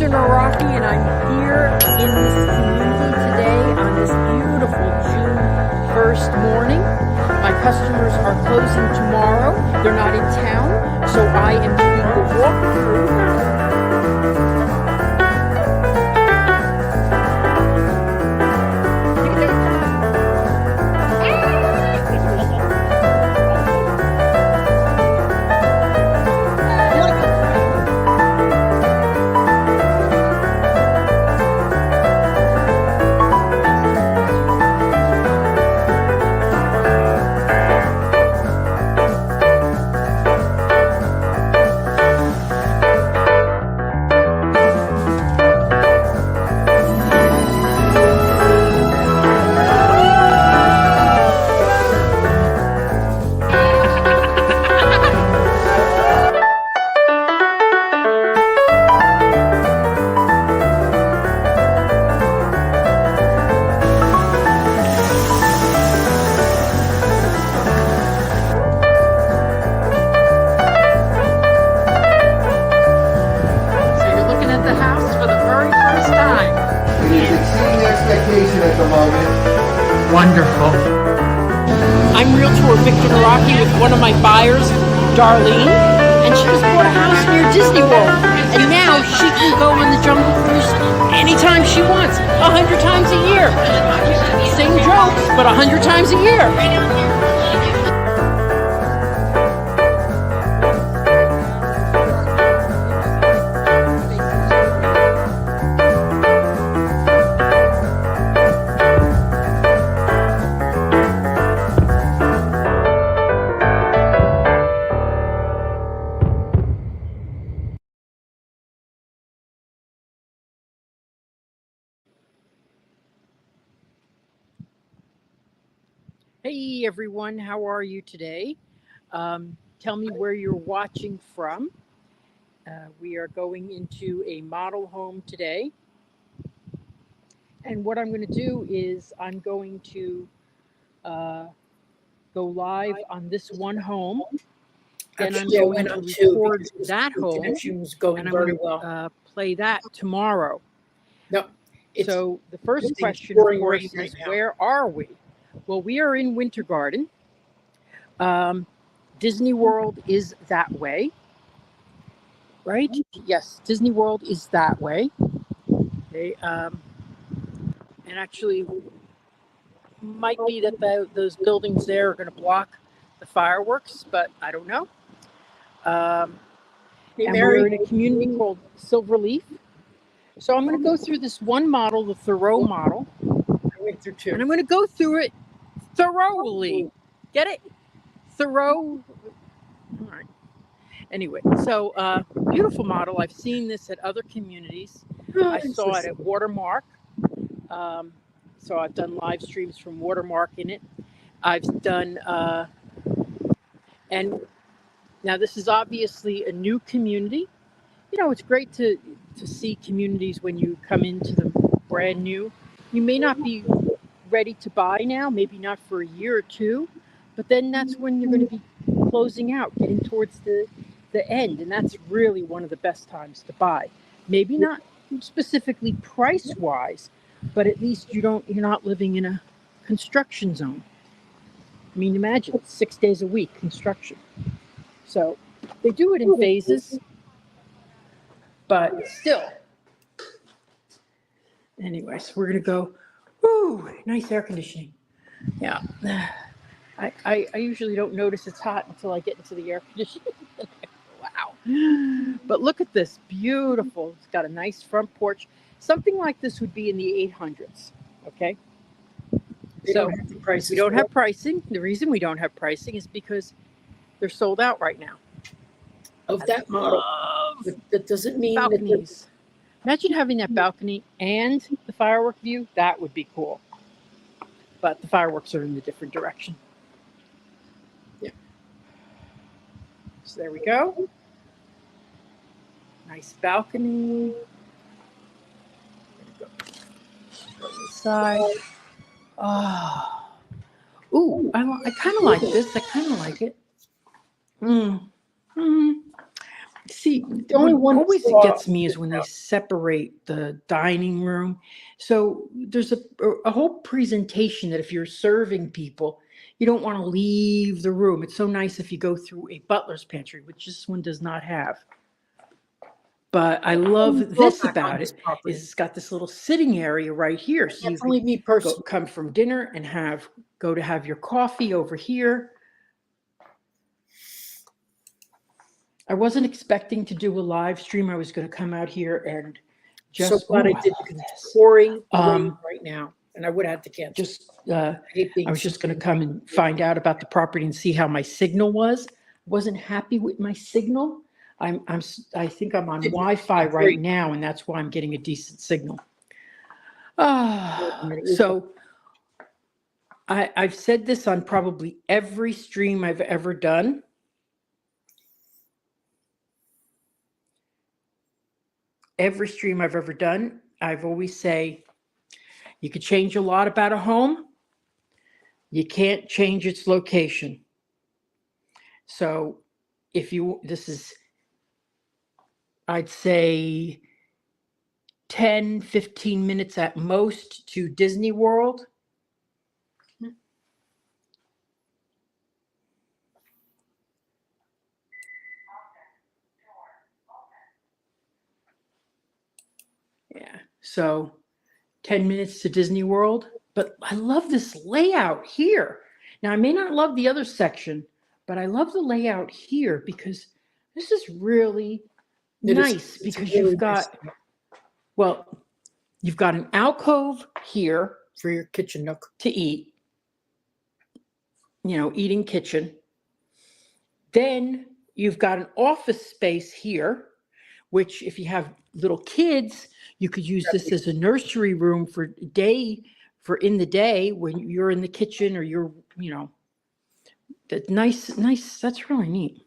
Victor Naraki, and I'm here in this community today on this beautiful June 1st morning. My customers are closing tomorrow. They're not in town, so I am doing the walkthrough. At the moment. Wonderful. I'm Realtor Victor Naraki with one of my buyers, Darlene, and she just bought a house near Disney World, and now she can go on the Jungle Cruise anytime she wants, 100 times a year. Same jokes, but 100 times a year. Hey everyone, how are you today? Tell me where you're watching from. We are going into a model home today. And what I'm going to do is I'm going to go live on this one home. Then I'm going to record that home, and I'm going to play that tomorrow. No. So the first question, of course, is where are we? Well, we are in Winter Garden. Disney World is that way, right? Yes, Disney World is that way. Okay, and actually, might be that those buildings there are going to block the fireworks, but I don't know. And we're in a community called Silverleaf. So I'm going to go through this one model, the Thoreau model. I went through two. And I'm going to go through it thoroughly. Get it? Thoreau. All right. Anyway, so beautiful model. I've seen this at other communities. I saw it at Watermark. So I've done live streams from Watermark in it. I've done, and now this is obviously a new community. You know, it's great to see communities when you come into them brand new. You may not be ready to buy now, maybe not for a year or two, but then that's when you're going to be closing out, getting towards the end, and that's really one of the best times to buy. Maybe not specifically price wise, but at least you're not living in a construction zone. I mean, imagine 6 days a week construction. So they do it in phases, but still. Anyways, we're gonna go. Ooh, nice air conditioning. Yeah. I usually don't notice it's hot until I get into the air conditioning. Wow. But look at this, beautiful. It's got a nice front porch. Something like this would be in the 800s, okay? So we don't have pricing. The reason we don't have pricing is because they're sold out right now. Of that model. That doesn't mean balconies. Imagine having that balcony and the firework view. That would be cool. But the fireworks are in the different direction. Yeah. So there we go. Nice balcony. Go this side. Oh. Ooh, I kind of like this. I kind of like it. See, The only what one always flaw gets me is when they separate the dining room. So there's a whole presentation that if you're serving people, you don't want to leave the room. It's so nice if you go through a butler's pantry, which this one does not have. But I love this about it is it's got this little sitting area right here. So you That's only me can personally. come from dinner and go to have your coffee over here. I wasn't expecting to do a live stream. I was going to come out here and So just. glad Ooh, I did love because it's this. pouring rain right now, and I would have had to cancel. Just I hate being I was just going to sick. come and find out about the property and see how my signal was. Wasn't happy with my signal. I think I'm on Wi-Fi right now, and that's why I'm getting a decent signal. So I've said this on probably every stream I've ever done. Every stream I've ever done, I've always say, you could change a lot about a home. You can't change its location. So I'd say 10, 15 minutes at most to Disney World. Yeah, so 10 minutes to Disney World. But I love this layout here. Now, I may not love the other section, but I love the layout here because this is really nice because you've got, well, you've got an alcove here for your kitchen nook to eat, eating kitchen. Then you've got an office space here, which if you have little kids, you could use this as a nursery room for in the day when you're in the kitchen or you're, that's nice. That's really neat.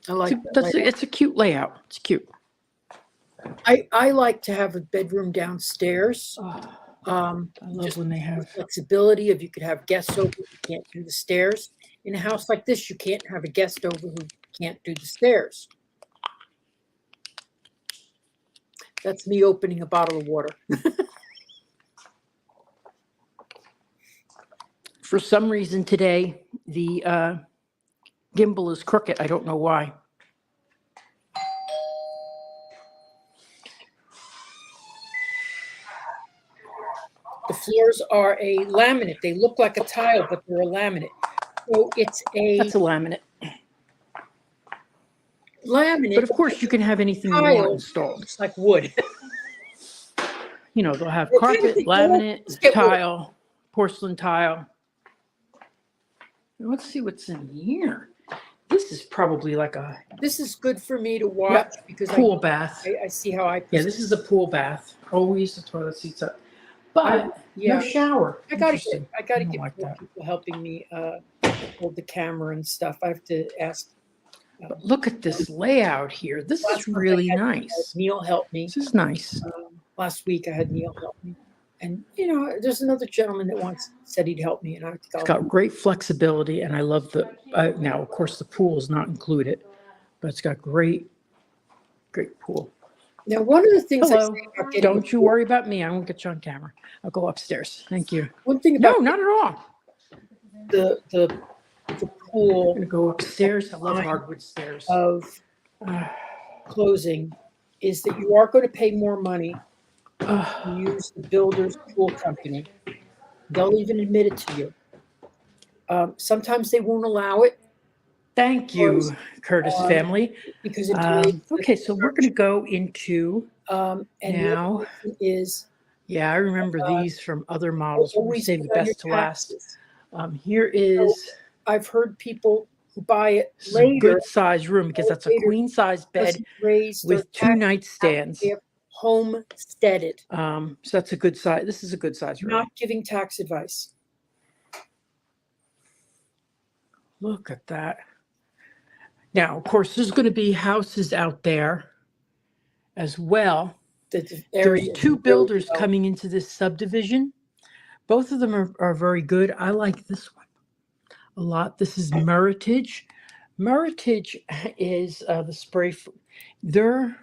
I like that. It's a cute layout. It's cute. I like to have a bedroom downstairs. I love when they have flexibility. If you could have guests over who can't do the stairs. In a house like this, you can't have a guest over who can't do the stairs. That's me opening a bottle of water. For some reason today, the gimbal is crooked. I don't know why. The floors are a laminate. They look like a tile, but they're a laminate. So it's That's a laminate. Laminate. But of course, you can have anything you want installed. It's like wood. They'll have carpet, laminate, tile, porcelain tile. Let's see what's in here. This is probably like a. This is good for me to watch because pool bath. I see how I. Yeah, this is a pool bath. Always the toilet seats up, but no shower. I gotta get more people helping me hold the camera and stuff. I have to ask. But look at this layout here. This is really nice. Neil helped me. This is nice. Last week I had Neil help me. And, there's another gentleman that said he'd help me. And it's got great flexibility. And I love now, of course, the pool is not included, but it's got great pool. Now, one of the things don't you worry about me. I won't get you on camera. I'll go upstairs. Thank you. One thing about not at all. The pool. I'm going to go upstairs. I love hardwood stairs. Of closing is that you are going to pay more money to use the builder's pool company. They'll even admit it to you. Sometimes they won't allow it. Thank you, Curtis family. Because okay, so we're going to go into and now. I remember these from other models. We save the best to last. Here is. I've heard people who buy it later. A good size room because that's a queen size bed with 2 nightstands. Homesteaded. So that's a good size. This is a good size room. Not giving tax advice. Look at that. Now, of course, there's going to be houses out there as well. There's 2 builders coming into this subdivision. Both of them are very good. I like this one a lot. This is Meritage Meritage is the spray. Their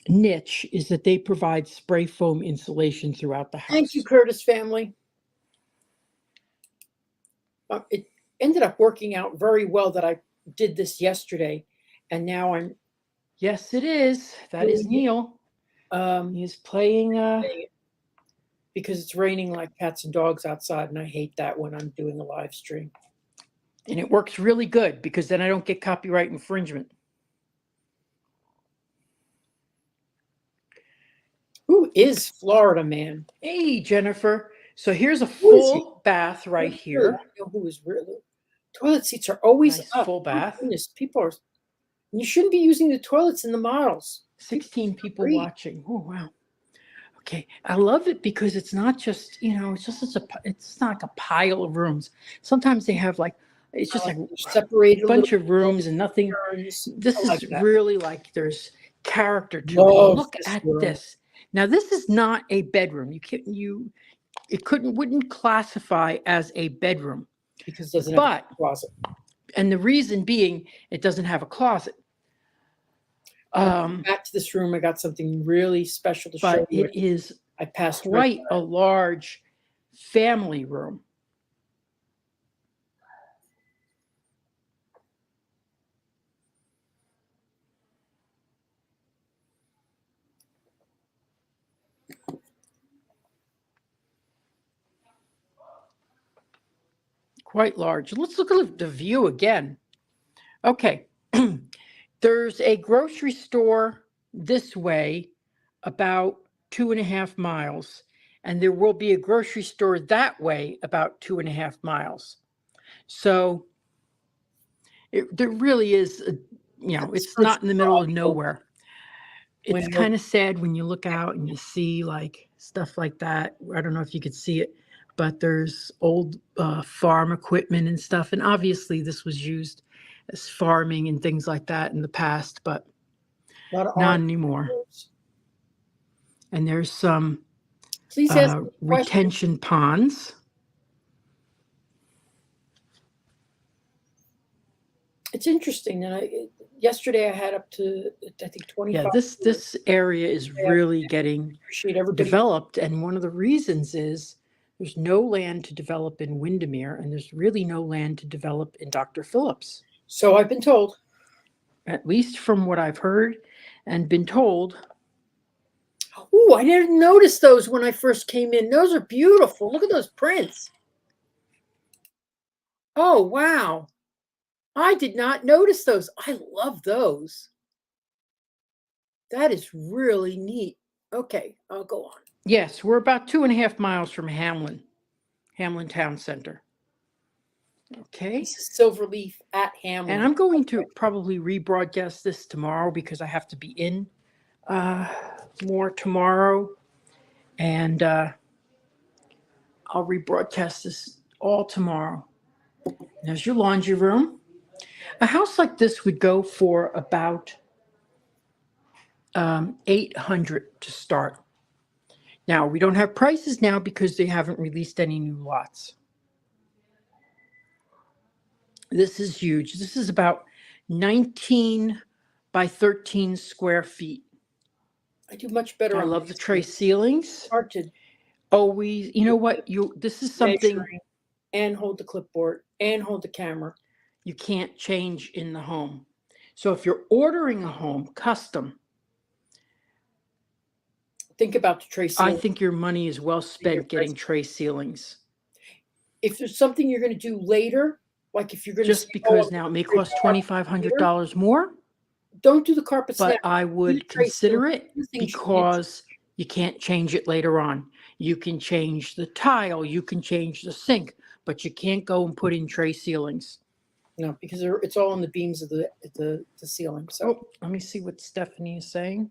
niche is that they provide spray foam insulation throughout the house. Thank you, Curtis family. It ended up working out very well that I did this yesterday, and now I'm. Yes, it is. That is Neil. He's playing. Because it's raining like cats and dogs outside, and I hate that when I'm doing a live stream. And it works really good because then I don't get copyright infringement. Who is Florida Man? Hey, Jennifer. So here's a full bath right here. I know who is really. Toilet seats are always Nice up. full bath. Goodness, people are. You shouldn't be using the toilets in the models. 16 people watching. Oh, wow. Okay, I love it because it's not just, it's not like a pile of rooms. Sometimes they have it's just like separated a bunch of rooms and nothing. This is really like there's character to it. Look at this. Now, this is not a bedroom. Wouldn't classify as a bedroom because it doesn't have a closet. And the reason being, it doesn't have a closet. Back to this room, I got something really special to show you. But it is I passed quite a large family room. Quite large. Let's look at the view again. Okay. There's a grocery store this way about 2.5 miles, and there will be a grocery store that way about 2.5 miles. So there really is, it's not in the middle of nowhere. It's kind of sad when you look out and you see stuff like that. I don't know if you could see it, but there's old farm equipment and stuff. And obviously this was used as farming and things like that in the past, but not anymore. And there's some retention ponds. It's interesting. And yesterday I had up to, I think, 25. Yeah, this area is really getting developed. And one of the reasons is there's no land to develop in Windermere, and there's really no land to develop in Dr. Phillips. So I've been told. At least from what I've heard and been told. Oh, I didn't notice those when I first came in. Those are beautiful. Look at those prints. Oh, wow. I did not notice those. I love those. That is really neat. Okay, I'll go on. Yes, we're about 2.5 miles from Hamlin Town Center. Okay. This is Silverleaf at Hamlin. And I'm going to probably rebroadcast this tomorrow because I have to be in more tomorrow. And I'll rebroadcast this all tomorrow. There's your laundry room. A house like this would go for about $800 to start. Now, we don't have prices now because they haven't released any new lots. This is huge. This is about 19 by 13 square feet. I do much better. I love the tray ceilings. Hard to always, you know what? This is something. And hold the clipboard and hold the camera. You can't change in the home. So if you're ordering a home custom, think about the tray ceiling. I think your money is well spent getting tray ceilings. If there's something you're going to do later, like if you're going to just because now it may cost $2,500 more, don't do the carpet snap. But I would consider it because you can't change it later on. You can change the tile, you can change the sink, but you can't go and put in tray ceilings. No, because it's all on the beams of the ceiling. So let me see what Stephanie is saying.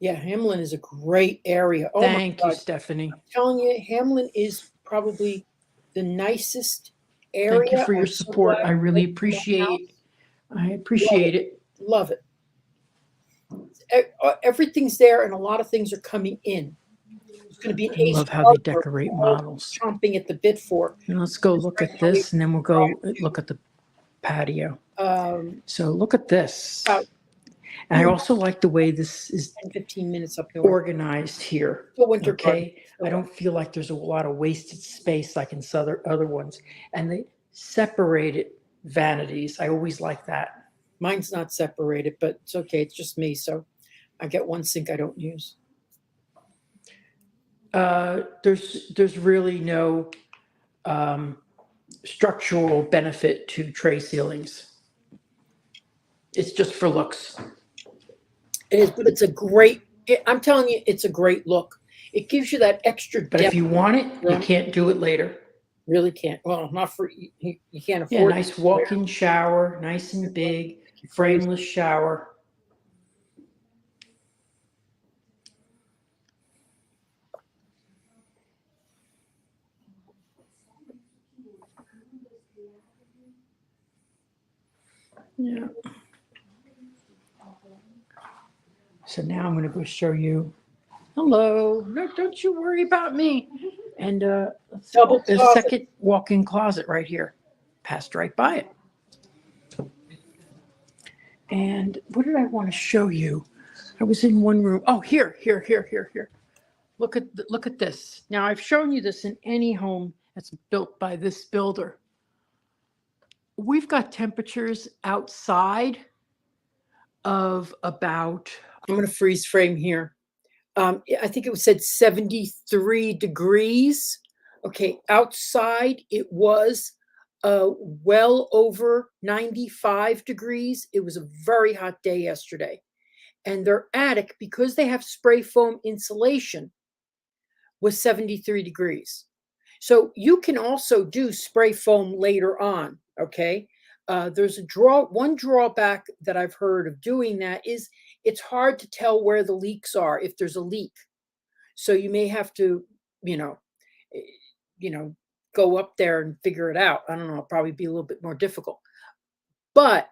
Yeah, Hamlin is a great area. Oh, thank you, Stephanie. I'm telling you, Hamlin is probably the nicest area. Thank you for your support. I really appreciate it. I appreciate it. Love it. Everything's there, and a lot of things are coming in. going to be an I ace love how they partner decorate we're all models. chomping at the bit for. And let's go look right at now we this, and then we'll go look at the patio. So look at this. About And I also like the way this is 10, 15 minutes up north. organized here. Still winter garden. Okay, I don't feel like there's a lot of wasted space like in some other ones. And they separated vanities. I always like that. Mine's not separated, but it's okay. It's just me. So I get one sink I don't use. There's really no structural benefit to tray ceilings. It's just for looks. It is, but it's a great, I'm telling you, it's a great look. It gives you that extra But depth. if you want it, you can't do it later. Really can't. Well, not for, you can't Yeah, afford nice walk-in shower, nice and big, frameless shower. Yeah. So now I'm going to go show you. Hello. No, don't you worry about me. And Double there's a closet. second walk-in closet right here. Passed right by it. And what did I want to show you? I was in one room. Oh, here. Look at this. Now I've shown you this in any home that's built by this builder. We've got temperatures outside of about, I'm going to freeze frame here. I think it said 73 degrees. Okay, outside it was well over 95 degrees. It was a very hot day yesterday. And their attic, because they have spray foam insulation, was 73 degrees. So you can also do spray foam later on, okay? There's one drawback that I've heard of doing that is it's hard to tell where the leaks are if there's a leak. So you may have to, go up there and figure it out. I don't know, it'll probably be a little bit more difficult. But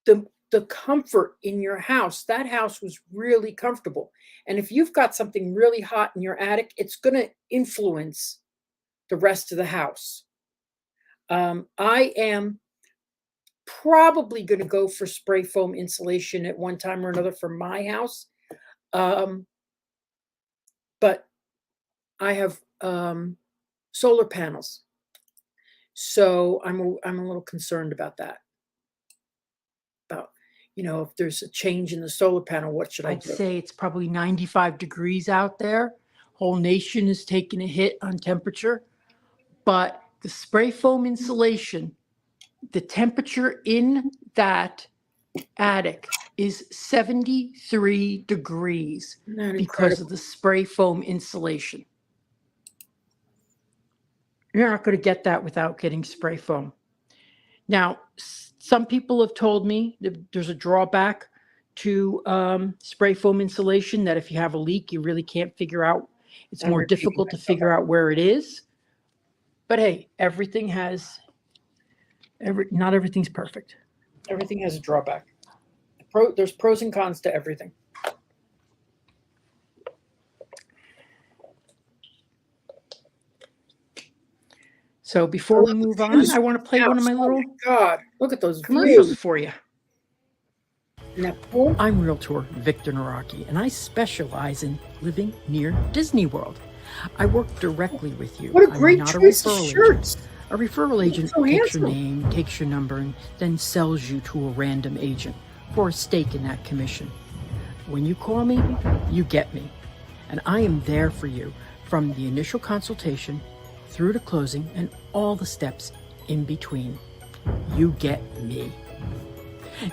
the comfort in your house, that house was really comfortable. And if you've got something really hot in your attic, it's going to influence the rest of the house. I am probably going to go for spray foam insulation at one time or another for my house. But I have solar panels. So I'm a little concerned about that. About, if there's a change in the solar panel, what should I do? I'd say it's probably 95 degrees out there. Whole nation is taking a hit on temperature. But the spray foam insulation, the temperature in that attic is 73 degrees because of the spray foam insulation. You're not going to get that without getting spray foam. Now, some people have told me that there's a drawback to spray foam insulation, that if you have a leak, you really can't figure out. It's more difficult to figure out where it is. But hey, not everything's perfect. Everything has a drawback. There's pros and cons to everything. So before we move on, I want to play one of my little God, look at those commercials views. for you. I'm Realtor Victor Naraki, and I specialize in living near Disney World. I work directly with you. What a great I'm not choice a of referral shirts. agent. A referral agent So takes your handsome. name, takes your number, and then sells you to a random agent for a stake in that commission. When you call me, you get me. And I am there for you from the initial consultation through to closing and all the steps in between. You get me.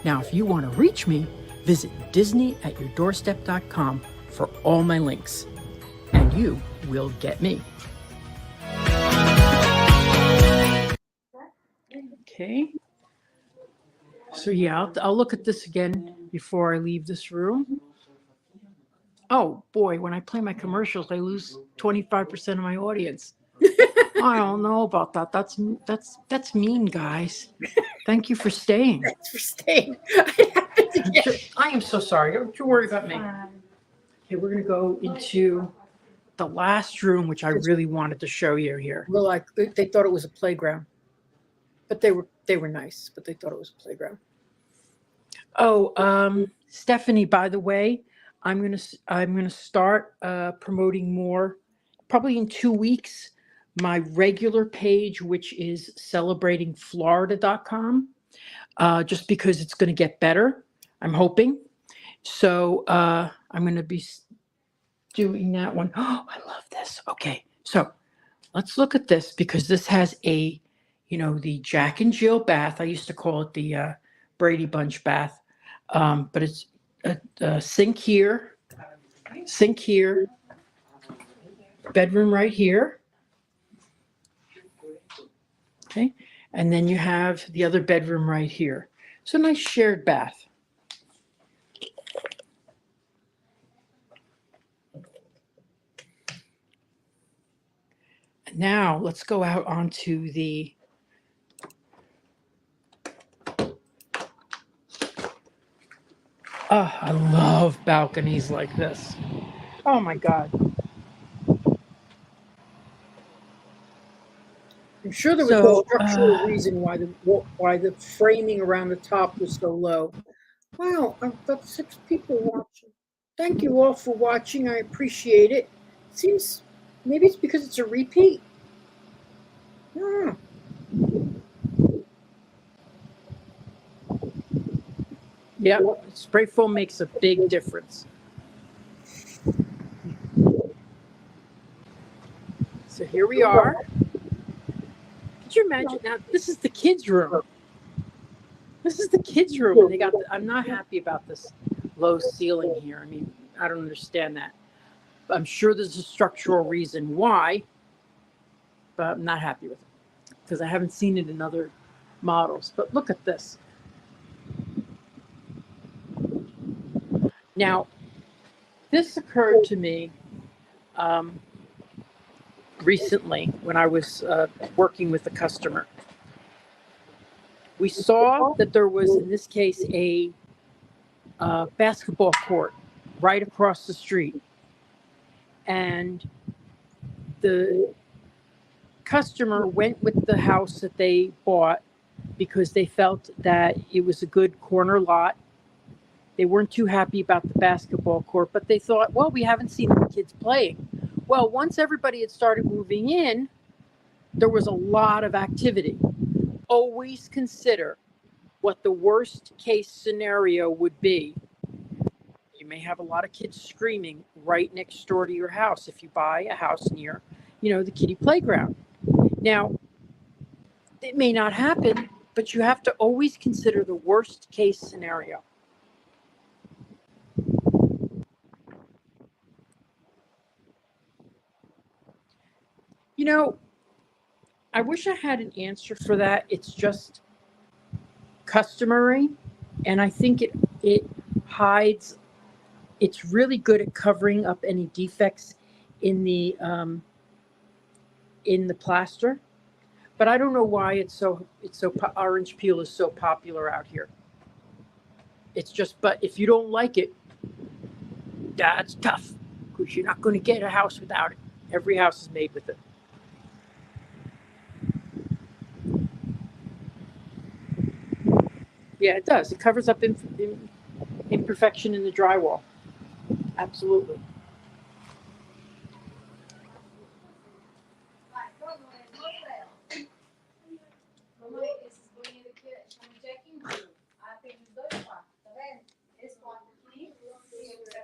Now, if you want to reach me, visit disneyatyourdoorstep.com for all my links, and you will get me. Okay. So yeah, I'll look at this again before I leave this room. Oh boy, when I play my commercials, I lose 25% of my audience. I don't know about that. That's mean, guys. Thank you for staying. Thanks for staying. I am so sorry. Don't you worry about me. Okay, we're gonna go into the last room, which I really wanted to show you here. We're like, they thought it was a playground, but they were nice, but they thought it was a playground. Oh, Stephanie, by the way, I'm gonna start promoting more, probably in 2 weeks, my regular page, which is celebratingflorida.com, just because it's going to get better. I'm hoping. So I'm going to be doing that one. Oh, I love this. Okay, so let's look at this because this has the Jack and Jill bath. I used to call it the Brady Bunch bath, but it's a sink here, bedroom right here. Okay, and then you have the other bedroom right here. So nice shared bath. Now let's go out onto the I love balconies like this. Oh my God. I'm sure there was a So structural reason why the framing around the top was so low. Wow, I've got 6 people watching. Thank you all for watching. I appreciate it. Seems maybe it's because it's a repeat. Hmm. yeah, spray foam makes a big difference. So here we are. Could you imagine? Now this is the kids' room. This is the kids' room, and I'm not happy about this low ceiling here. I mean, I don't understand that. I'm sure there's a structural reason why, but I'm not happy with it because I haven't seen it in other models. But look at this. Now, this occurred to me recently when I was working with a customer. We saw that there was, in this case, a basketball court right across the street. And the customer went with the house that they bought because they felt that it was a good corner lot. They weren't too happy about the basketball court, but they thought, well, we haven't seen the kids playing. Well, once everybody had started moving in, there was a lot of activity. Always consider what the worst case scenario would be. You may have a lot of kids screaming right next door to your house if you buy a house near, the kiddie playground. Now, it may not happen, but you have to always consider the worst case scenario. I wish I had an answer for that. It's just customary, and I think it hides. It's really good at covering up any defects in the plaster, but I don't know why orange peel is so popular out here. It's just, but if you don't like it, that's tough because you're not going to get a house without it. Every house is made with it. Yeah, it does. It covers up imperfection in the drywall. Absolutely.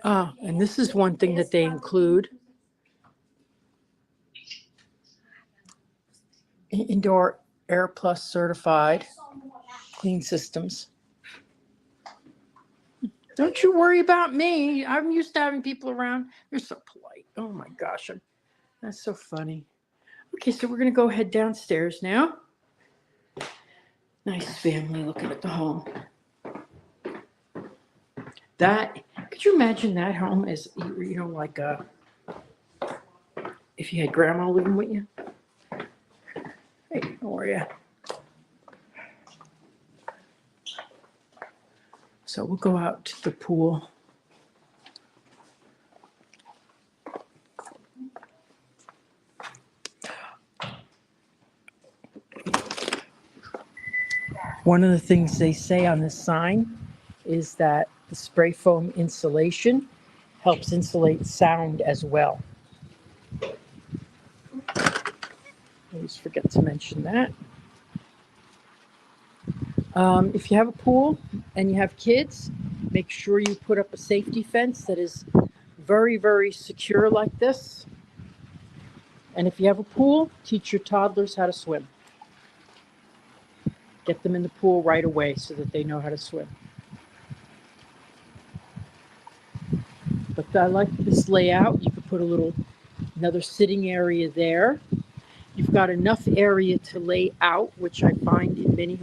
And this is one thing that they include. Indoor Air Plus certified clean systems. Don't you worry about me. I'm used to having people around. They're so polite. Oh my gosh, that's so funny. Okay, so we're going to go head downstairs now. Nice family looking at the home. Could you imagine that home as, like if you had grandma living with you? Hey, how are you? So we'll go out to the pool. One of the things they say on this sign is that the spray foam insulation helps insulate sound as well. Always forget to mention that. If you have a pool and you have kids, make sure you put up a safety fence that is very, very secure like this. And if you have a pool, teach your toddlers how to swim. Get them in the pool right away so that they know how to swim. But I like this layout. You could put another sitting area there. You've got enough area to lay out, which I find in many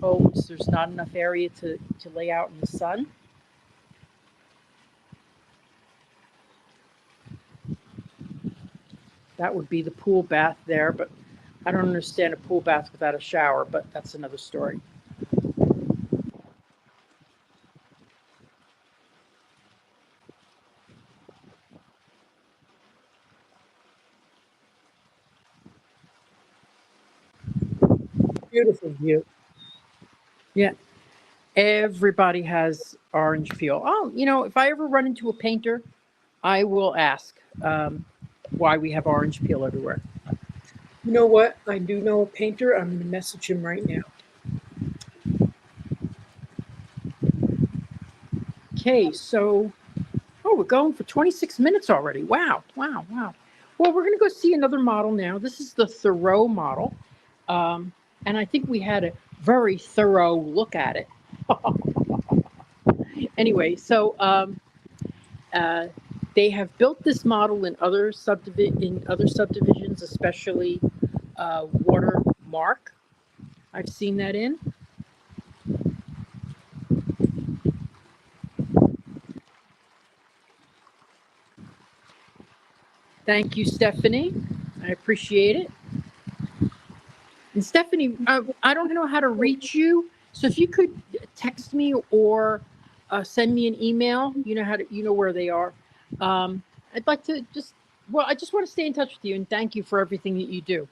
homes, there's not enough area to lay out in the sun. That would be the pool bath there, but I don't understand a pool bath without a shower, but that's another story. Beautiful view. Yeah. Everybody has orange peel. Oh, if I ever run into a painter, I will ask why we have orange peel everywhere. You know what? I do know a painter. I'm going to message him right now. Okay, so, we're going for 26 minutes already. Wow. Well, we're going to go see another model now. This is the Thoreau model. And I think we had a very thorough look at it. Anyway, so they have built this model in other subdivisions, especially Watermark. I've seen that in. Thank you, Stephanie. I appreciate it. And Stephanie, I don't know how to reach you, so if you could text me or send me an email, you know where they are. I'd like to I just want to stay in touch with you and thank you for everything that you do.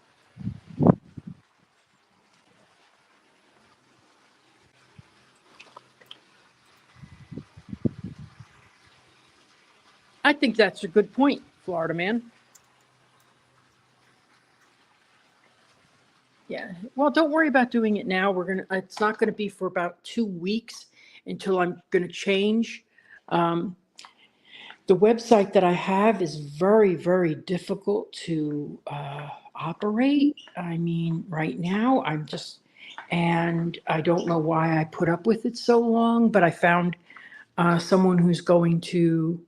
I think that's a good point, Florida man. Yeah. Well, don't worry about doing it now. It's not going to be for about 2 weeks until I'm going to change. The website that I have is very, very difficult to operate. I mean, right now and I don't know why I put up with it so long, but I found someone who's going to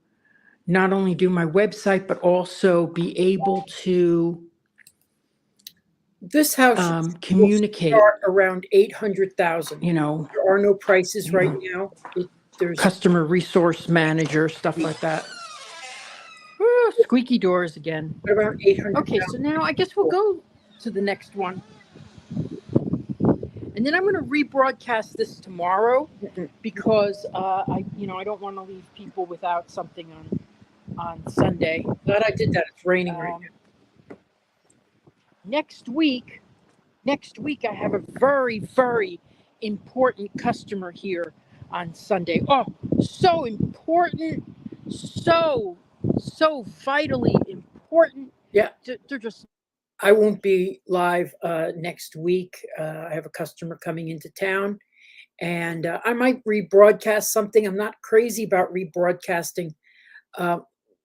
not only do my website, but also be able to This house communicate. will start around 800,000. There are no prices right now. There's customer resource manager, stuff like that. Ooh, squeaky doors again. around 800. Okay, so now I guess we'll go to the next one. And then I'm going to rebroadcast this tomorrow because I don't want to leave people without something on Sunday. Glad I did that. It's raining right now. Next week I have a very, very important customer here on Sunday. Oh, so important, so vitally important. Yeah. They're just. I won't be live next week. I have a customer coming into town, and I might rebroadcast something. I'm not crazy about rebroadcasting,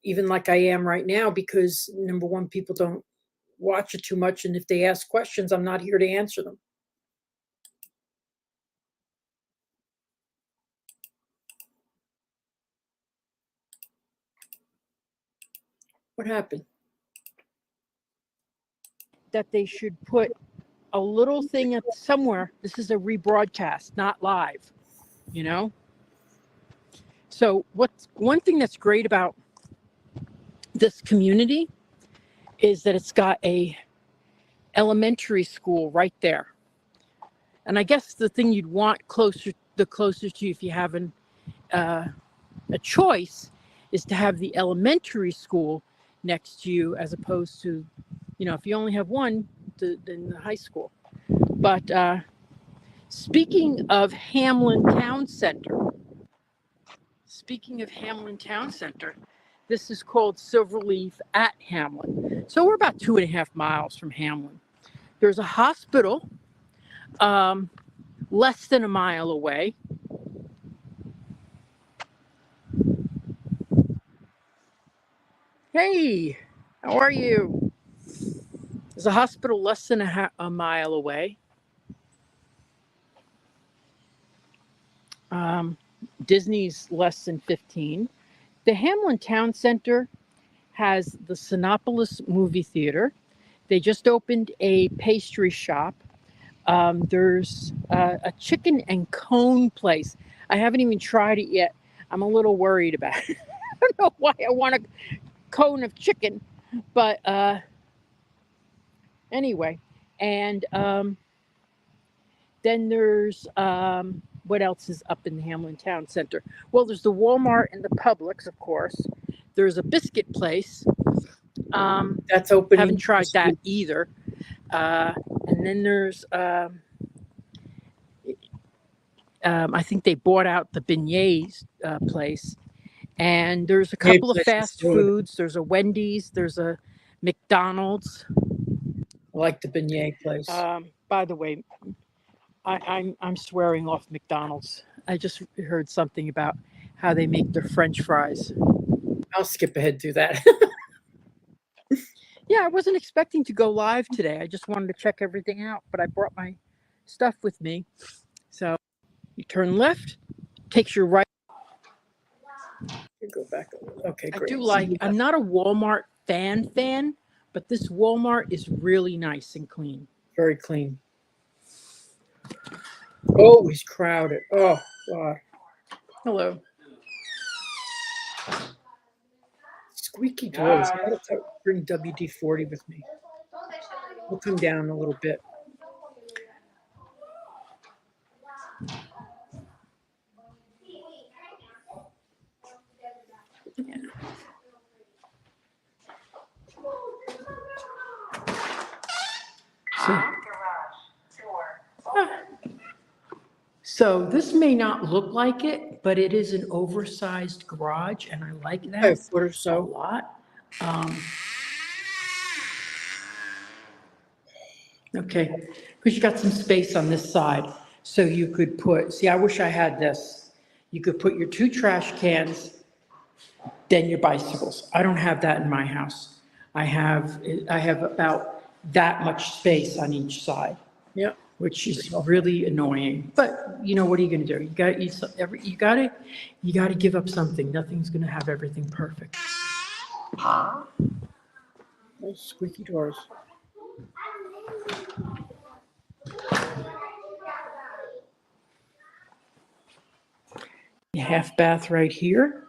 even like I am right now, because number one, people don't watch it too much, and if they ask questions, I'm not here to answer them. What happened? That they should put a little thing up somewhere. This is a rebroadcast, not live, So one thing that's great about this community is that it's got a elementary school right there. And I guess the thing you'd want closer to you, if you have a choice, is to have the elementary school next to you, as opposed to, if you only have one, then the high school. But Speaking of Hamlin Town Center, this is called Silverleaf at Hamlin. So we're about 2.5 miles from Hamlin. There's a hospital less than a mile away. Hey, how are you? There's a hospital less than a mile away. Disney's less than 15. The Hamlin Town Center has the Sinopolis movie theater. They just opened a pastry shop. There's a chicken and cone place. I haven't even tried it yet. I'm a little worried about it. I don't know why I want a cone of chicken, but anyway. And then there's what else is up in the Hamlin Town Center? Well, there's the Walmart and the Publix, of course. There's a biscuit place. That's open. Haven't tried that either. And then there's, I think they bought out the beignets place. And there's a couple of fast foods. There's a Wendy's. There's a McDonald's. I like the beignet place. By the way, I'm swearing off McDonald's. I just heard something about how they make their French fries. I'll skip ahead through that. Yeah, I wasn't expecting to go live today. I just wanted to check everything out, but I brought my stuff with me. So you turn left, takes you right. Go back. Okay, great. I do like, I'm not a Walmart fan, but this Walmart is really nice and clean. Very clean. Oh, he's crowded. Oh, God. Hello. Squeaky doors. I gotta bring WD-40 with me. We'll come down a little bit. Yeah. So this may not look like it, but it is an oversized garage, and I like that A foot or a so. lot. Okay, because you got some space on this side, so you could put. See, I wish I had this. You could put your 2 trash cans, then your bicycles. I don't have that in my house. I have about that much space on each side. Yeah. Which is really annoying. But you know, what are you going to do? You got to give up something. Nothing's going to have everything perfect. Those squeaky doors. Half bath right here.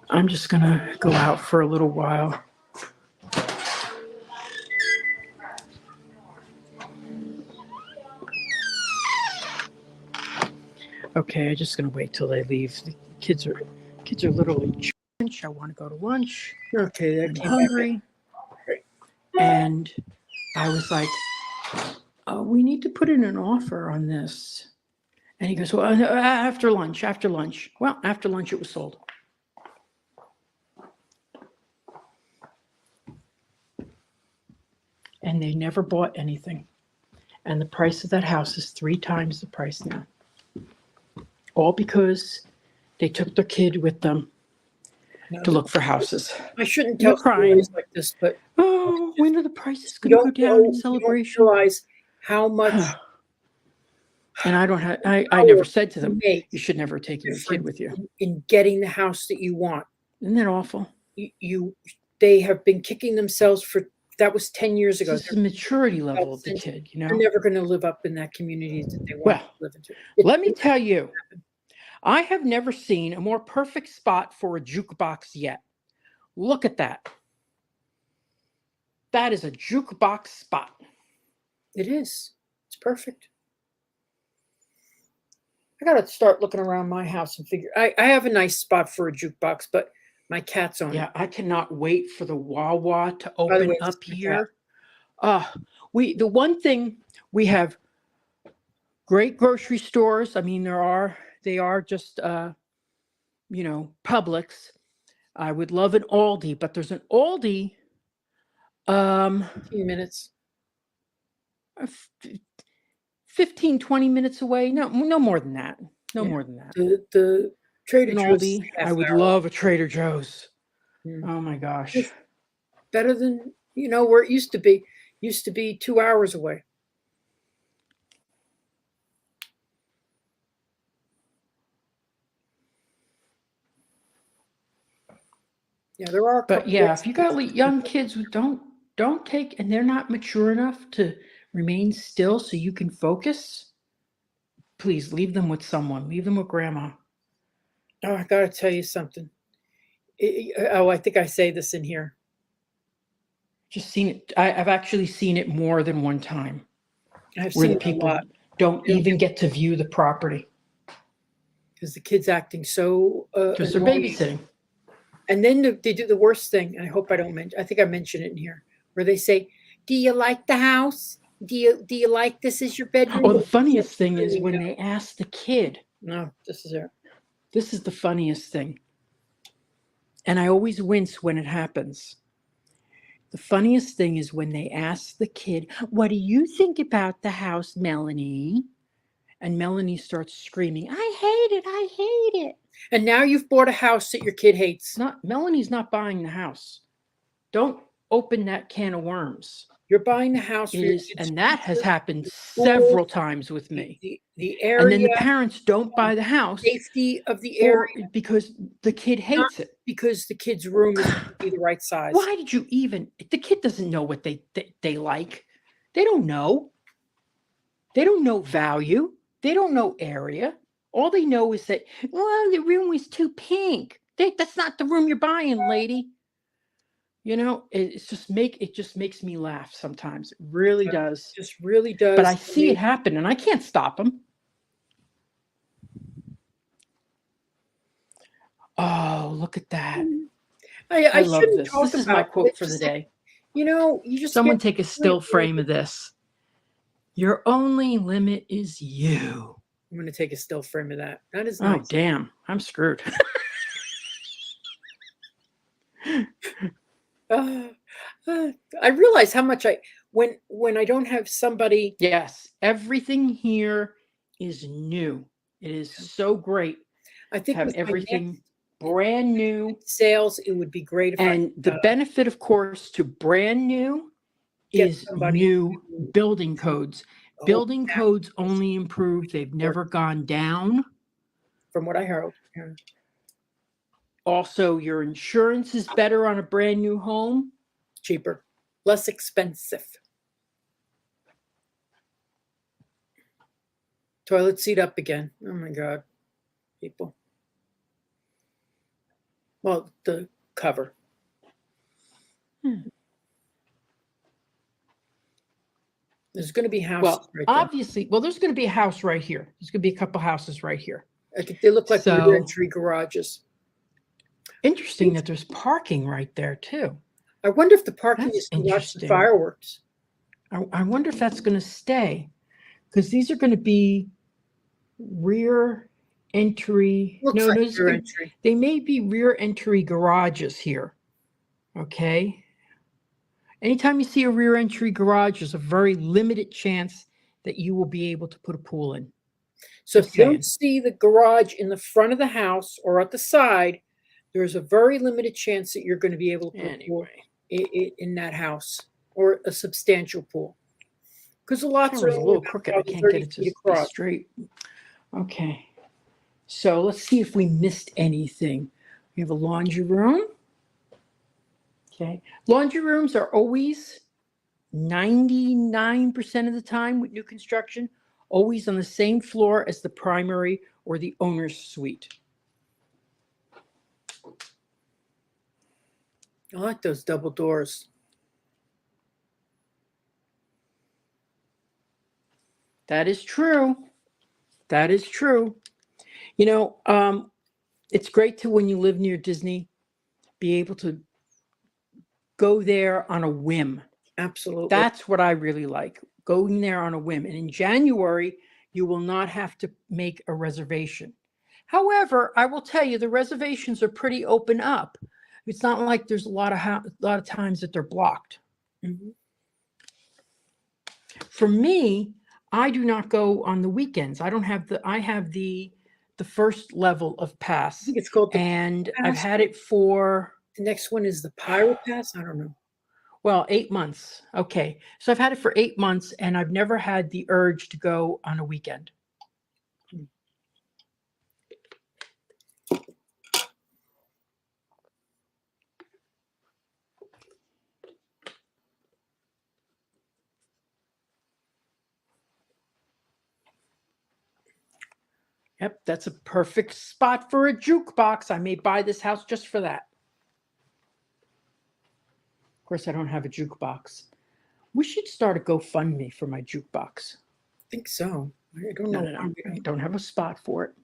I'm just going to go out for a little while. Okay, I'm just gonna wait till they leave. The kids are literally lunch. I want to go to lunch. Okay, I'm hungry. And I was like, we need to put in an offer on this. And he goes, well, after lunch. Well, after lunch it was sold. And they never bought anything. And the price of that house is 3 times the price now. All because they took their kid with them to look for houses. I shouldn't You're tell crying. stories like this, but When are the prices going to go down in celebration? You don't realize how much. And I never said to them, you should never take your kid with you. In getting the house that you want. Isn't that awful? They have been kicking themselves for, that was 10 years ago. This is the maturity level of the kid, you know? They're never going to live up in that community that they want to live into. Let me tell you, I have never seen a more perfect spot for a jukebox yet. Look at that. That is a jukebox spot. It is. It's perfect. I got to start looking around my house and figure. I have a nice spot for a jukebox, but my cat's on it. Yeah, I cannot wait for the Wawa to open up here. The one thing we have great grocery stores. I mean, they are just Publix. I would love an Aldi, but there's an Aldi 15 minutes. f- 15, 20 minutes away. No more than that. No Yeah. more than that. The Trader An Joe's is Aldi. half I would hour. love a Trader Joe's. Mm. Oh my gosh. It's better than where it used to be. Used to be 2 hours away. Yeah, there are a But couple yeah, gas if you got stations. young kids who don't take, and they're not mature enough to remain still so you can focus, please leave them with someone. Leave them with grandma. Oh, I gotta tell you something. I think I say this in here. Just seen it. I've actually seen it more than one time I've where seen the it a people lot don't even get to view the property because the kid's acting so because they're annoying. babysitting. And then they do the worst thing. I hope I don't mention. I think I mentioned it in here, where they say, "Do you like the house? Do you like this as your bedroom?" Well, the funniest thing is when they ask the kid. No, this is it. This is the funniest thing, and I always wince when it happens. The funniest thing is when they ask the kid, "What do you think about the house, Melanie?" And Melanie starts screaming, "I hate it! I hate it!" And now you've bought a house that your kid hates. Melanie's not buying the house. Don't open that can of worms. You're buying the house for It your is, kids' and that has future, happened school, several times with me. the And then area, the parents don't buy the house safety of the area, or because the kid not hates it. because the kid's room is going to be the right size. Why did you even? The kid doesn't know what they like. They don't know. They don't know value. They don't know area. All they know is that, well, the room was too pink. That's not the room you're buying, lady. It just makes me laugh sometimes. It really does. It just really does. But I see it happen, and I can't stop them. Oh, look at that! I love shouldn't this. talk This is about my it, quote it's for the just day. you just Someone get take a still frame of this. Your only limit is you. I'm going to take a still frame of that. That is Oh, nice. damn. I'm screwed. I realize how much when I don't have somebody. Yes, everything here is new. It is so great I to think have with my everything next brand new. sales, it would be great if And the benefit, of course, to brand new get is somebody new to- building codes. Oh, Building codes only improve. They've never gone down. from what I heard. Yeah. Also, your insurance is better on a brand new home. Cheaper, less expensive. Toilet seat up again. Oh my God, people. Well, the cover. There's going to be houses Well, right there. obviously, there's going to be a house right here. There's going to be a couple houses right here. I think they look like So- rear entry garages. Interesting that there's parking right there too. I wonder if the parking That's is to watch the interesting. fireworks. I wonder if that's going to stay, because these are going to be rear entry. Looks No, like those rear are- entry. They may be rear entry garages here. Okay. Anytime you see a rear entry garage, there's a very limited chance that you will be able to put a pool in. So Just if you saying. don't see the garage in the front of the house or at the side, there's a very limited chance that you're going to be able to put a pool in that house, or a substantial pool. Because the lots are Camera's a only little about crooked. I can't 30 get it to feet be across. straight. Okay. So let's see if we missed anything. We have a laundry room. Okay. Laundry rooms are always 99% of the time with new construction, always on the same floor as the primary or the owner's suite. I like those double doors. That is true. That is true. It's great to, when you live near Disney, be able to go there on a whim. Absolutely. That's what I really like, going there on a whim. And in January, you will not have to make a reservation. However, I will tell you the reservations are pretty open up. It's not like there's a lot of times that they're blocked. Mhm. For me, I do not go on the weekends. I have the first level of I pass, think it's called the and I've Pass. had it for, The next one is the Pirate Pass. I don't know. well, 8 months. Okay. So I've had it for 8 months, and I've never had the urge to go on a weekend. Yep, that's a perfect spot for a jukebox. I may buy this house just for that. Of course, I don't have a jukebox. We should start a GoFundMe for my jukebox. I think so. I don't No, know no, why no. we I don't. don't have a spot for it.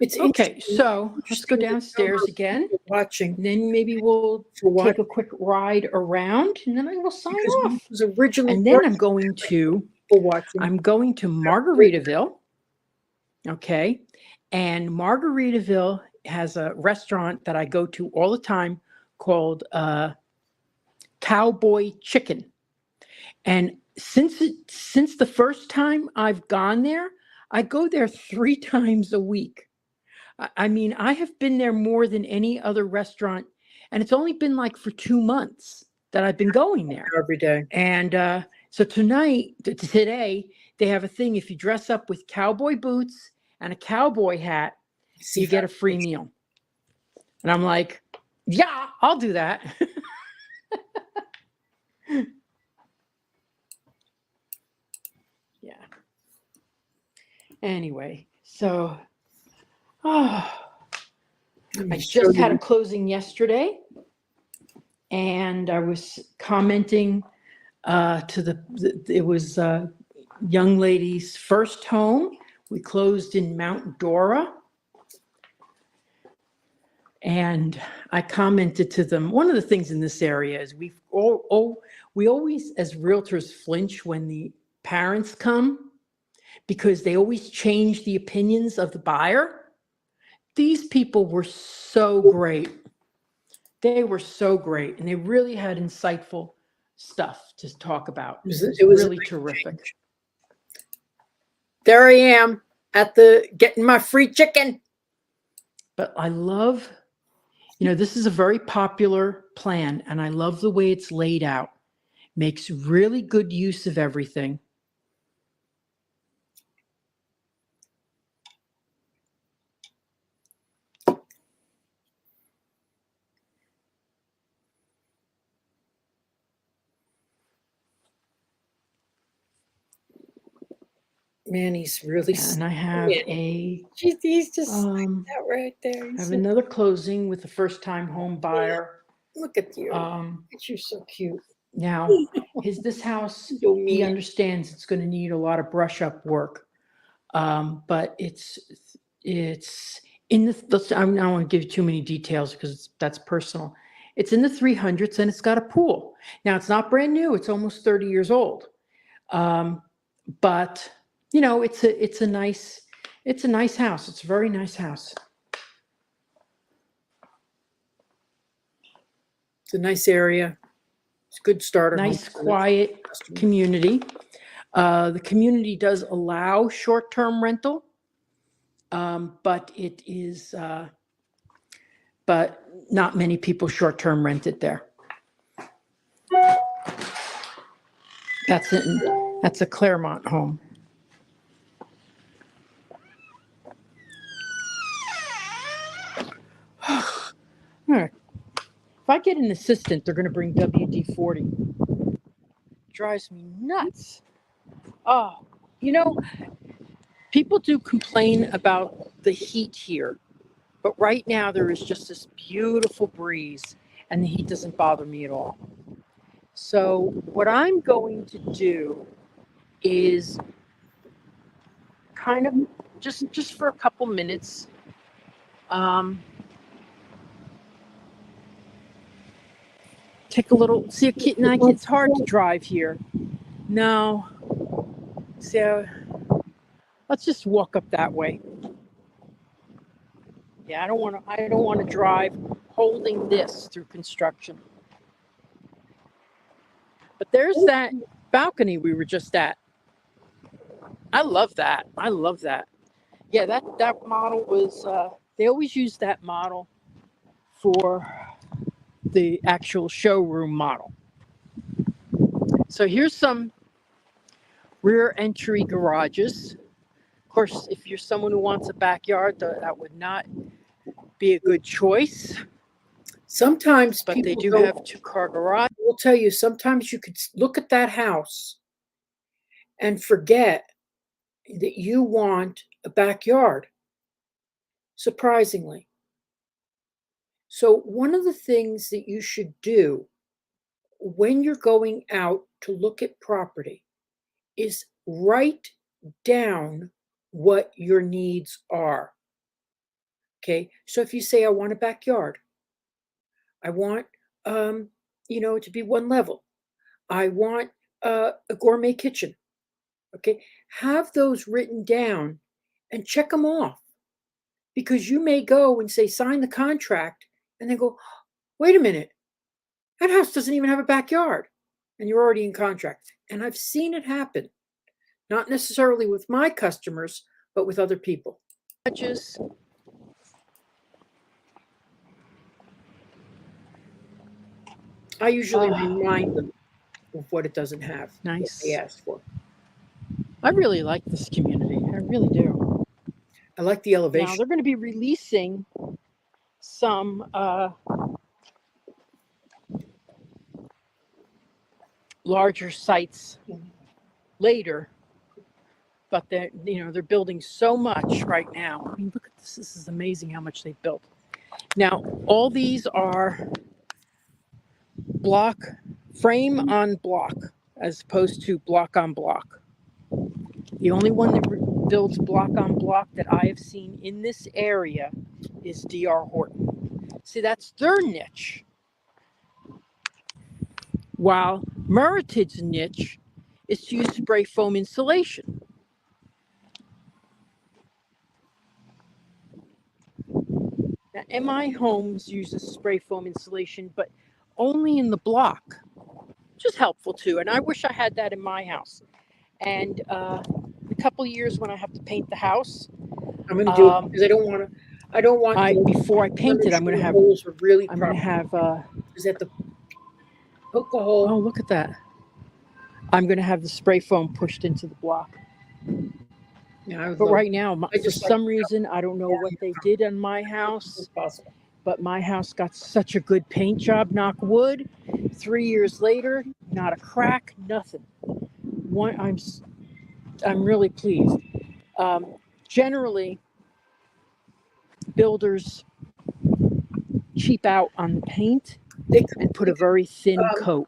It's Okay, interesting. so let's go Interesting the number downstairs of again. people watching And then maybe we'll for what? take a quick ride around, and then I will sign Because when it off. was originally And then I'm birthed, going to people watching. Margaritaville. Okay. And Margaritaville has a restaurant that I go to all the time called Cowboy Chicken. And since the first time I've gone there, I go there 3 times a week. I mean, I have been there more than any other restaurant, and it's only been like for 2 months that I've been going there. Every day. And so today, they have a thing. If you dress up with cowboy boots and a cowboy hat, you get a free meal. And I'm like, yeah, I'll do that. Yeah. Anyway, so I just had a closing yesterday, and I was commenting it was a young lady's first home. We closed in Mount Dora. And I commented to them, one of the things in this area is we always, as realtors, flinch when the parents come because they always change the opinions of the buyer. These people were so great. They were so great, and they really had insightful stuff to talk about. It was really terrific. Change. There I am at getting my free chicken. But I love, this is a very popular plan, and I love the way it's laid out. Makes really good use of everything. Man, he's really. And I have He's just like that right there. I have another closing with a first-time home buyer. Look at you. You're so cute. Now, this house, So he mean. understands it's going to need a lot of brush-up work, but it's in the. I don't want to give you too many details because that's personal. It's in the 300s, and it's got a pool. Now, it's not brand new; it's almost 30 years old, but it's a nice house. It's a very nice house. It's a nice area. It's a good starter. Nice, quiet community. The community does allow short-term rental, but it is, but not many people short-term rent it there. That's a Claremont home. If I get an assistant, they're going to bring WD-40. Drives me nuts. Oh, people do complain about the heat here, but right now there is just this beautiful breeze, and the heat doesn't bother me at all. So what I'm going to do is kind of just for a couple minutes, take a little, see a kid, it's hard to drive here. No. So let's just walk up that way. Yeah, I don't want to drive holding this through construction. But there's that balcony we were just at. I love that. Yeah, that model was, they always use that model for the actual showroom model. So here's some rear entry garages. Of course, if you're someone who wants a backyard, that would not be a good choice. Sometimes But they people do have 2-car garage. I will tell you, sometimes you could look at that house and forget that you want a backyard, surprisingly. So one of the things that you should do when you're going out to look at property is write down what your needs are. Okay, so if you say, I want a backyard, I want, to be one level, I want a gourmet kitchen. Okay, have those written down and check them off, because you may go and say, sign the contract, and then go, wait a minute, that house doesn't even have a backyard, and you're already in contract. And I've seen it happen, not necessarily with my customers, but with other people. I usually remind them of what it doesn't have. Nice. What they asked for. I really like this community. I really do. I like the elevation. Now they're going to be releasing some larger sites later, but they're building so much right now. I mean, look at this. This is amazing how much they've built. Now, all these are frame on block, as opposed to block on block. The only one that builds block on block that I have seen in this area is D.R. Horton. See, that's their niche. While Merited's niche is to use spray foam insulation. Now, MI Homes uses spray foam insulation, but only in the block, which is helpful too. And I wish I had that in my house. And a couple of years when I have to paint the house, I'm going to do it because I don't want. Before I paint it, I'm going to have. Holes are really. I'm going to have. Is that the poke a hole? Oh, look at that! I'm going to have the spray foam pushed into the block. Yeah, but right now, for some reason, I don't know what they did on my house. Possible. But my house got such a good paint job, knock wood. 3 years later, not a crack, nothing. I'm really pleased. Generally, builders cheap out on the paint and put a very thin coat.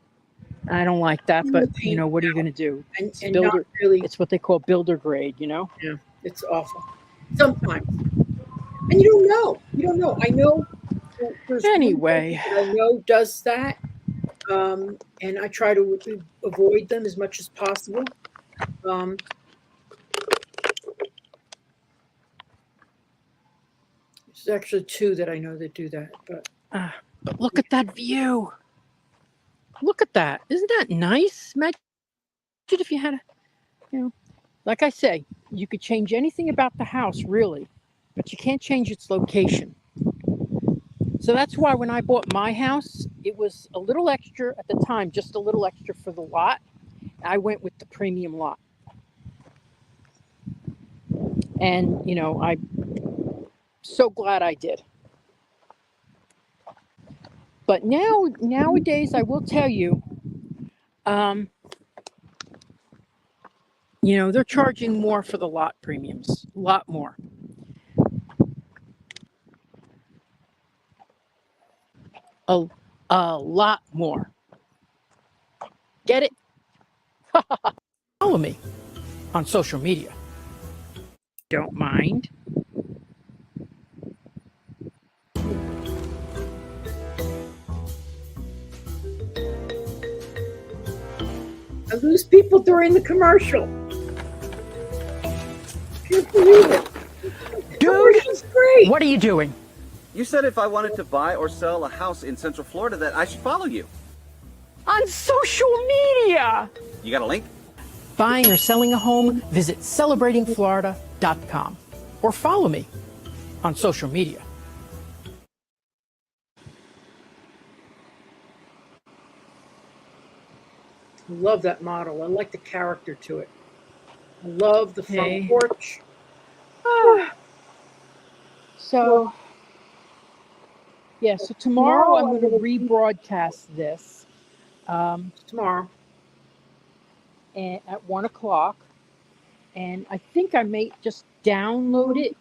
I don't like that, but what are you going to do? It's builder. It's what they call builder grade. Yeah, it's awful sometimes, and you don't know. I know. Anyway, I know does that, and I try to avoid them as much as possible. There's actually 2 that I know that do that, but look at that view. Look at that. Isn't that nice? Imagine if you had like I say, you could change anything about the house, really, but you can't change its location. So that's why when I bought my house, it was a little extra at the time, just a little extra for the lot. I went with the premium lot. And, I'm so glad I did. But nowadays, I will tell you, they're charging more for the lot premiums, a lot more. A lot more. Get it? Follow me on social media. Don't mind. lose people during the commercial. Can't believe it. Dude, It's great. what are you doing? You said if I wanted to buy or sell a house in Central Florida that I should follow you. On social media. You got a link? Buying or selling a home, visit celebratingflorida.com or follow me on social media. I love that model. I like the character to it. I love the front Hey. porch. So, yeah, so tomorrow I'm going to rebroadcast this Tomorrow. at 1 o'clock. And I think I may just download it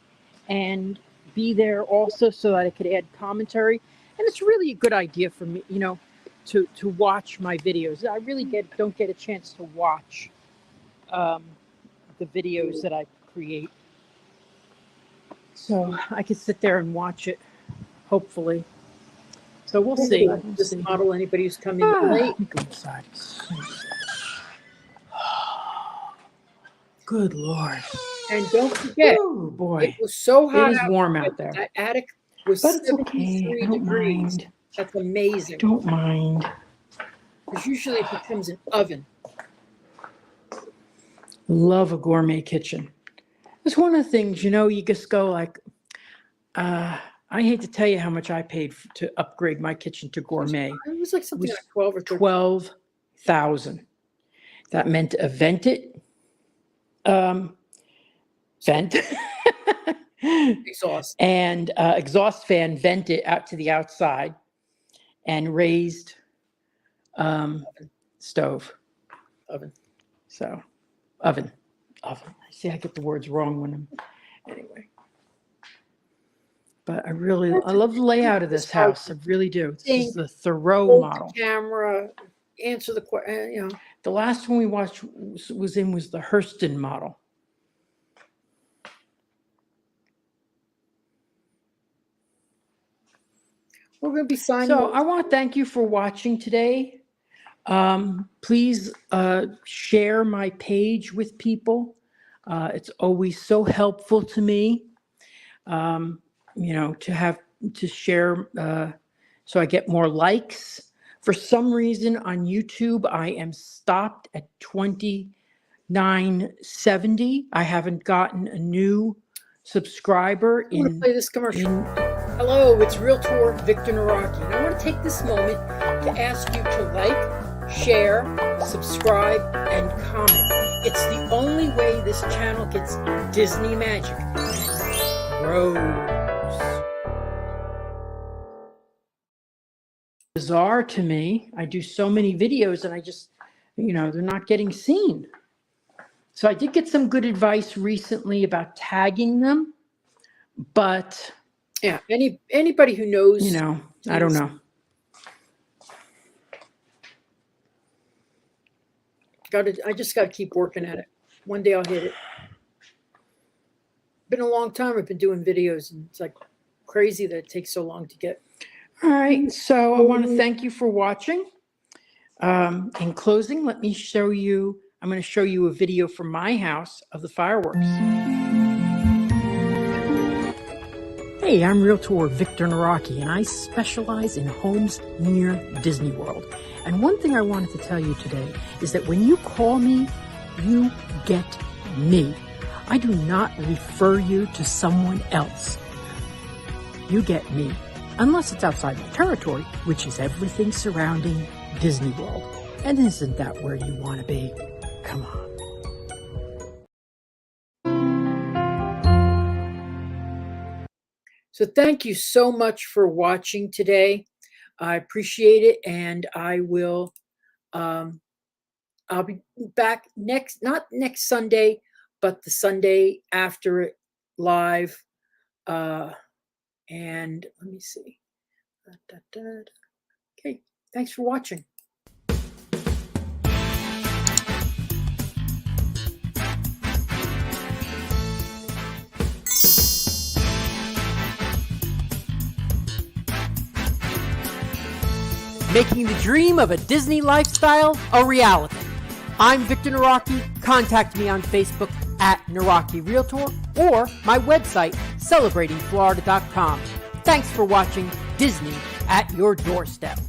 and be there also so that I could add commentary. And it's really a good idea for me, you know, to watch my videos. I really don't get a chance to watch the videos that I create. So I could sit there and watch it, hopefully. So we'll see. We'll This see. model, anybody who's coming in late. Let me go inside. Good Lord. And don't forget, Oh boy. it was so hot It is warm out there. there. That attic was But it's okay. 73 I don't degrees. mind. That's amazing. Don't mind. Because usually it becomes an oven. Love a gourmet kitchen. It's one of the things, you know, you just go like, I hate to tell you how much I paid to upgrade my kitchen to gourmet. It was like something was like 12 or 13. 12,000. That meant a vented vent Exhaust. and exhaust fan vented out to the outside and raised stove. Oven. So oven. See, I get the words wrong when I'm anyway. But I love the layout of this house. I really do. This is the Thoreau Hold model. the camera, answer the question, you know. The last one we watched was the Hurston model. We're going to be signing. So I want to thank you for watching today. Please share my page with people. It's always so helpful to me, you know, to share so I get more likes. For some reason on YouTube, I am stopped at 2970. I haven't gotten a new subscriber I'm going to play this commercial. Hello, it's Realtor Victor Naraki. And I want to take this moment to ask you to like, share, subscribe, and comment. It's the only way this channel gets Disney magic and grows. Bizarre to me. I do so many videos and I just, you know, they're not getting seen. So I did get some good advice recently about tagging them, but Yeah, anybody who knows, you know, I don't know. I just got to keep working at it. One day I'll hit it. Been a long time I've been doing videos, and it's like crazy that it takes so long to get. All right, so I want to thank you for watching. In closing, let me show you, I'm going to show you a video from my house of the fireworks. Hey, I'm Realtor Victor Naraki, and I specialize in homes near Disney World. And one thing I wanted to tell you today is that when you call me, you get me. I do not refer you to someone else. You get me. Unless it's outside my territory, which is everything surrounding Disney World. And isn't that where you want to be? Come on. So thank you so much for watching today. I appreciate it, and I will. I'll be back not next Sunday, but the Sunday after it live. And let me see. Okay, thanks for watching. Making the dream of a Disney lifestyle a reality. I'm Victor Naraki. Contact me on Facebook at Naraki Realtor or my website, celebratingflorida.com. Thanks for watching Disney at your doorstep.